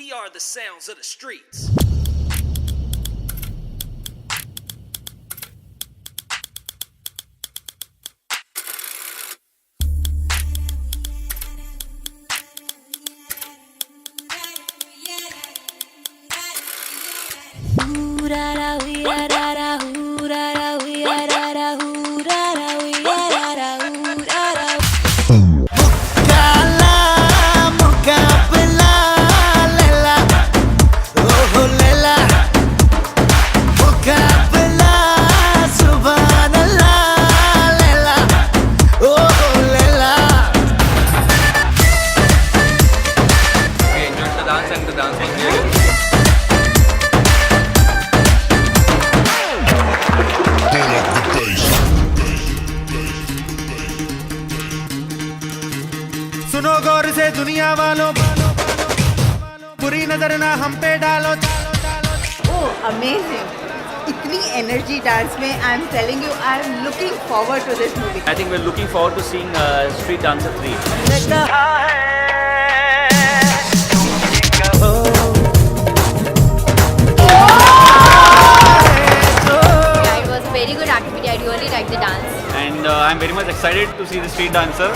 We are the sounds of the streets. सुनो गौर से दुनिया वालों, बुरी नजर ना हम पे डालो। Oh, amazing! इतनी energy dance में, I'm telling you, I'm looking forward to this movie. I think we're looking forward to seeing Street Dancer 3. It was a very good activity. I really liked the dance. And I'm very much excited to see the Street Dancer.